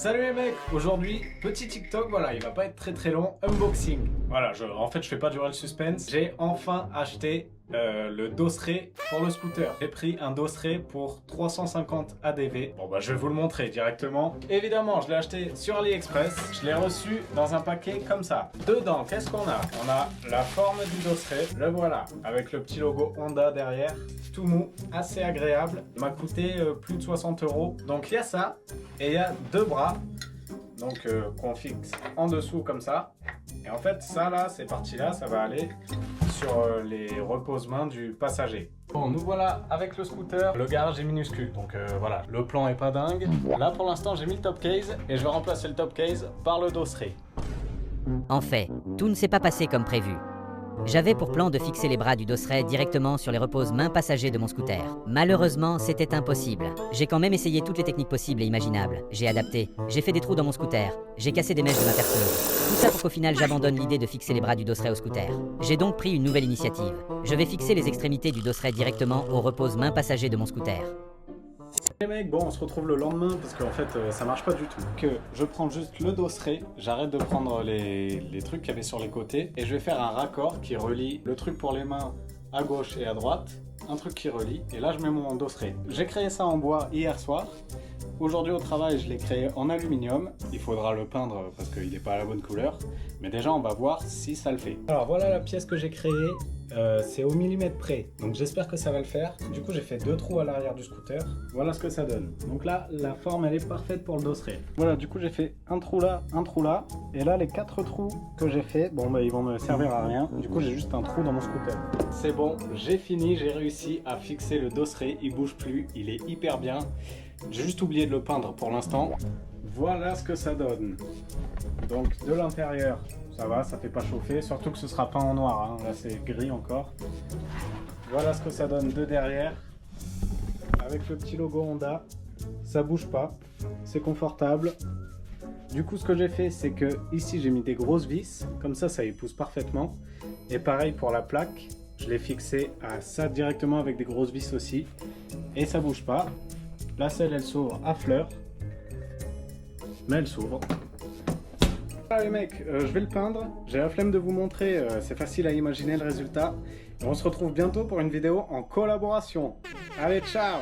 Salut les mecs, aujourd'hui petit TikTok, voilà, il va pas être très long, unboxing. Voilà, en fait je fais pas durer le suspense. J'ai enfin acheté le dosseret pour le scooter. J'ai pris un dosseret pour 350 ADV. Bon bah je vais vous le montrer directement. Évidemment je l'ai acheté sur AliExpress. Je l'ai reçu dans un paquet comme ça. Dedans qu'est-ce qu'on a? On a la forme du dosseret, le voilà, avec le petit logo Honda derrière. Tout mou, assez agréable. Il m'a coûté plus de 60 €. Donc il y a ça et il y a deux bras. Donc qu'on fixe en dessous comme ça. Et en fait ça là, ces parties là, ça va aller sur les repose-mains du passager. Bon, nous voilà avec le scooter. Le garage est minuscule, donc voilà, le plan est pas dingue. Là pour l'instant j'ai mis le top case et je vais remplacer le top case par le dosseret. En fait, tout ne s'est pas passé comme prévu. J'avais pour plan de fixer les bras du dosseret directement sur les repose-mains passagers de mon scooter. Malheureusement, c'était impossible. J'ai quand même essayé toutes les techniques possibles et imaginables. J'ai adapté, j'ai fait des trous dans mon scooter, j'ai cassé des mèches de ma perceuse. Tout ça pour qu'au final j'abandonne l'idée de fixer les bras du dosseret au scooter. J'ai donc pris une nouvelle initiative. Je vais fixer les extrémités du dosseret directement au repose-mains passagers de mon scooter. Les mecs, bon on se retrouve le lendemain parce qu'en fait ça marche pas du tout. Que je prends juste le dosseret, j'arrête de prendre les trucs qu'il y avait sur les côtés et je vais faire un raccord qui relie le truc pour les mains à gauche et à droite, un truc qui relie et là je mets mon dosseret. J'ai créé ça en bois hier soir. Aujourd'hui au travail je l'ai créé en aluminium, il faudra le peindre parce qu'il n'est pas à la bonne couleur, mais déjà on va voir si ça le fait. Alors voilà la pièce que j'ai créée, c'est au millimètre près, donc j'espère que ça va le faire. Du coup j'ai fait deux trous à l'arrière du scooter, voilà ce que ça donne. Donc là la forme elle est parfaite pour le dosseret. Voilà, du coup j'ai fait un trou là, et là les quatre trous que j'ai fait, bon bah ils vont me servir à rien, du coup j'ai juste un trou dans mon scooter. C'est bon, j'ai fini, j'ai réussi à fixer le dosseret, il bouge plus, il est hyper bien. J'ai juste oublié de le peindre pour l'instant. Voilà ce que ça donne. Donc de l'intérieur, ça va, ça fait pas chauffer. Surtout que ce sera peint en noir, hein. Là c'est gris encore. Voilà ce que ça donne de derrière. Avec le petit logo Honda. Ça bouge pas, c'est confortable. Du coup ce que j'ai fait c'est que ici j'ai mis des grosses vis. Comme ça épouse parfaitement. Et pareil pour la plaque. Je l'ai fixé à ça directement avec des grosses vis aussi. Et ça bouge pas. La selle elle s'ouvre à fleur, mais elle s'ouvre. Voilà les mecs, je vais le peindre, j'ai la flemme de vous montrer, c'est facile à imaginer le résultat. Et on se retrouve bientôt pour une vidéo en collaboration. Allez, ciao!